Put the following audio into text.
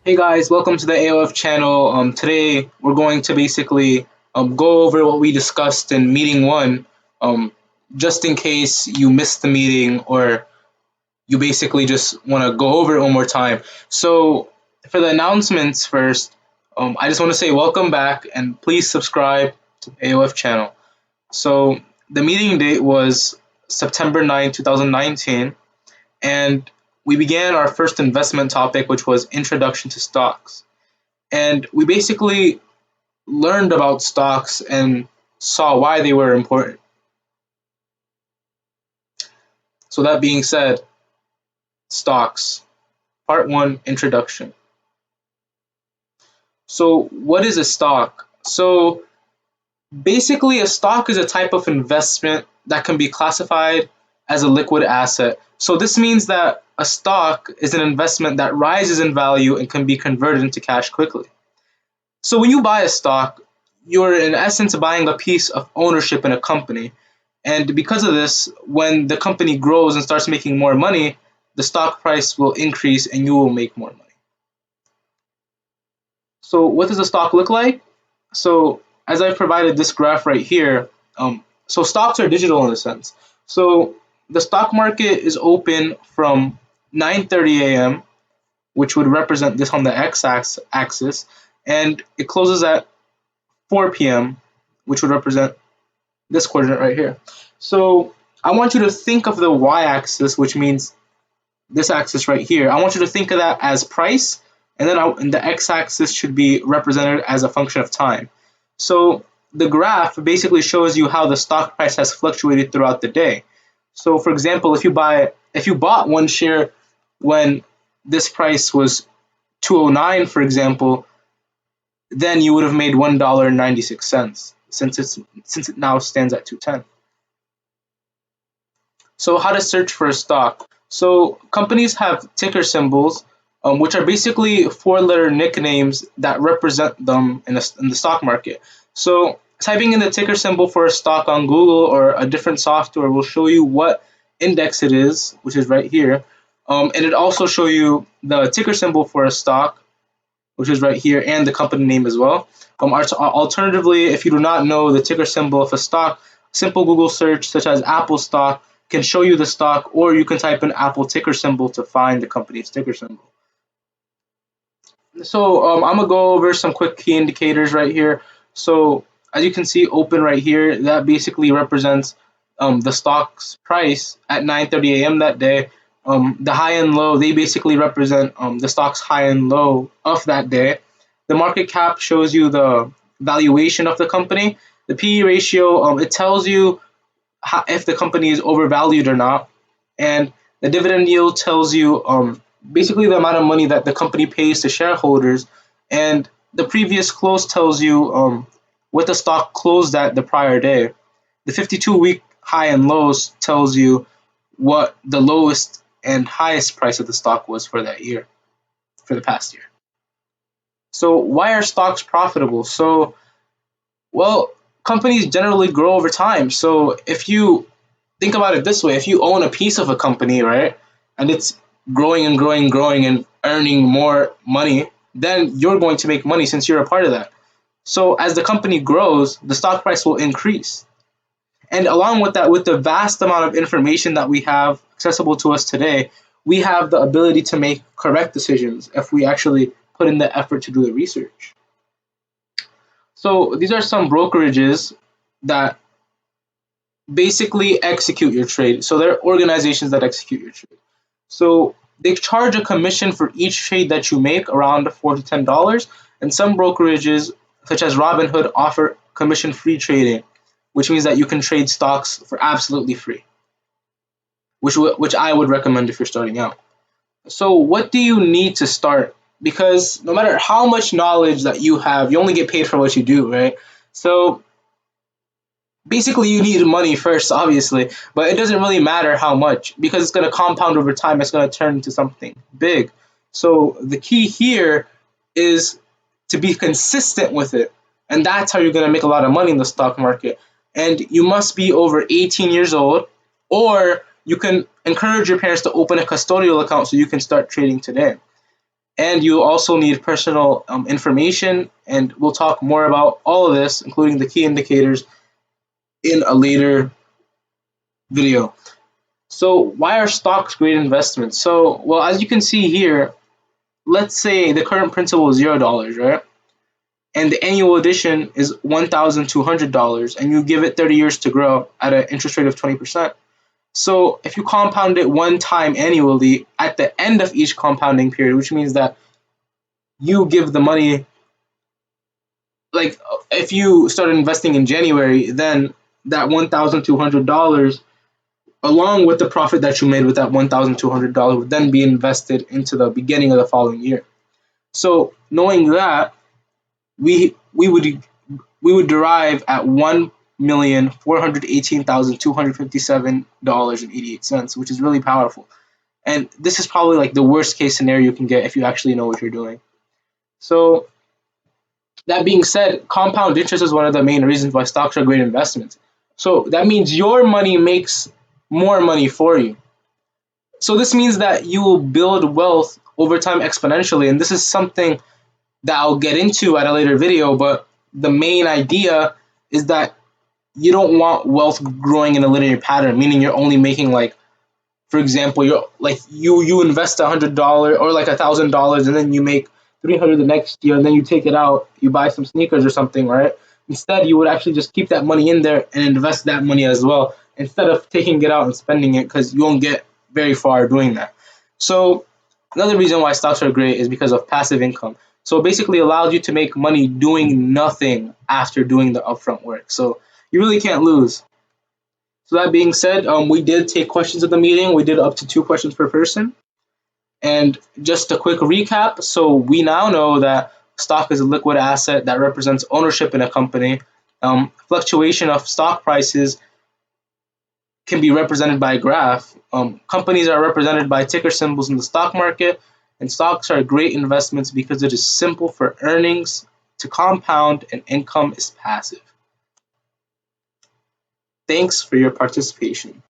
Hey guys, welcome to the AOF channel. Today we're going to basically go over what we discussed in meeting one, um, just in case you missed the meeting or you basically just want to go over it one more time. So for the announcements first, I just want to say welcome back and please subscribe to the AOF channel. So the meeting date was September 9, 2019, and we began our first investment topic, which was introduction to stocks. And we basically learned about stocks and saw why they were important. So that being said, stocks, part one, introduction. So what is a stock? So basically a stock is a type of investment that can be classified as a liquid asset. So this means that a stock is an investment that rises in value and can be converted into cash quickly. So when you buy a stock, you're in essence buying a piece of ownership in a company. And because of this, when the company grows and starts making more money, the stock price will increase and you will make more money. So what does a stock look like? So as I've provided this graph right here, so stocks are digital in a sense. So the stock market is open from 9:30 a.m., which would represent this on the x-axis, and it closes at 4 p.m., which would represent this coordinate right here. So I want you to think of the y-axis, which means this axis right here. I want you to think of that as price, and then and the x-axis should be represented as a function of time. So the graph basically shows you how the stock price has fluctuated throughout the day. So for example, if you bought one share when this price was 209, for example, then you would have made $1.96 since it now stands at 210. So how to search for a stock? So companies have ticker symbols, which are basically four-letter nicknames that represent them in the stock market. So typing in the ticker symbol for a stock on Google or a different software will show you what index it is, which is right here, and it also show you the ticker symbol for a stock, which is right here, and the company name as well. Alternatively, if you do not know the ticker symbol of a stock, simple Google search such as Apple stock can show you the stock, or you can type in Apple ticker symbol to find the company's ticker symbol. So I'm gonna go over some quick key indicators right here. So as you can see, open right here, that basically represents the stock's price at 9:30 a.m. that day. The high and low, they basically represent the stock's high and low of that day. The market cap shows you the valuation of the company. The PE ratio, it tells you if the company is overvalued or not. And the dividend yield tells you basically the amount of money that the company pays to shareholders. And the previous close tells you what the stock closed at the prior day. The 52-week high and lows tells you what the lowest and highest price of the stock was for that year, for the past year. So why are stocks profitable? So, well, companies generally grow over time. So if you think about it this way, if you own a piece of a company, right, and it's growing and growing and growing and earning more money, then you're going to make money since you're a part of that. So as the company grows, the stock price will increase. And along with that, with the vast amount of information that we have accessible to us today, we have the ability to make correct decisions if we actually put in the effort to do the research. So these are some brokerages that basically execute your trade. So they're organizations that execute your trade. So they charge a commission for each trade that you make, around $4 to $10. And some brokerages, such as Robinhood, offer commission-free trading, which means that you can trade stocks for absolutely free, which I would recommend if you're starting out. So what do you need to start? Because no matter how much knowledge that you have, you only get paid for what you do, right? So basically you need money first, obviously, but it doesn't really matter how much because it's going to compound over time. It's going to turn into something big. So the key here is to be consistent with it, and that's how you're going to make a lot of money in the stock market. And you must be over 18 years old, or you can encourage your parents to open a custodial account so you can start trading today. and you also need personal information, and we'll talk more about all of this, including the key indicators, in a later video. So why are stocks great investments? So, well, as you can see here, let's say the current principal is $0, right? And the annual addition is $1,200, and you give it 30 years to grow at an interest rate of 20%. So if you compound it one time annually at the end of each compounding period, which means that you give the money, like if you started investing in January, then that $1,200, along with the profit that you made with that $1,200, would then be invested into the beginning of the following year. So knowing that, we would derive at $1,418,257.88, which is really powerful. And this is probably like the worst case scenario you can get if you actually know what you're doing. So that being said, compound interest is one of the main reasons why stocks are great investments. So that means your money makes more money for you. So this means that you will build wealth over time exponentially. And this is something that I'll get into at a later video, but the main idea is that you don't want wealth growing in a linear pattern, meaning you're only making, like, for example, you invest $100 or like $1,000, and then you make 300 the next year, and then you take it out, you buy some sneakers or something, right? Instead, you would actually just keep that money in there and invest that money as well, instead of taking it out and spending it, because you won't get very far doing that. So another reason why stocks are great is because of passive income. So it basically allows you to make money doing nothing after doing the upfront work. So you really can't lose. So that being said, we did take questions at the meeting. We did up to 2 questions per person. And just a quick recap. So we now know that stock is a liquid asset that represents ownership in a company. Fluctuation of stock prices can be represented by a graph. Companies are represented by ticker symbols in the stock market, and stocks are great investments because it is simple for earnings to compound and income is passive. Thanks for your participation.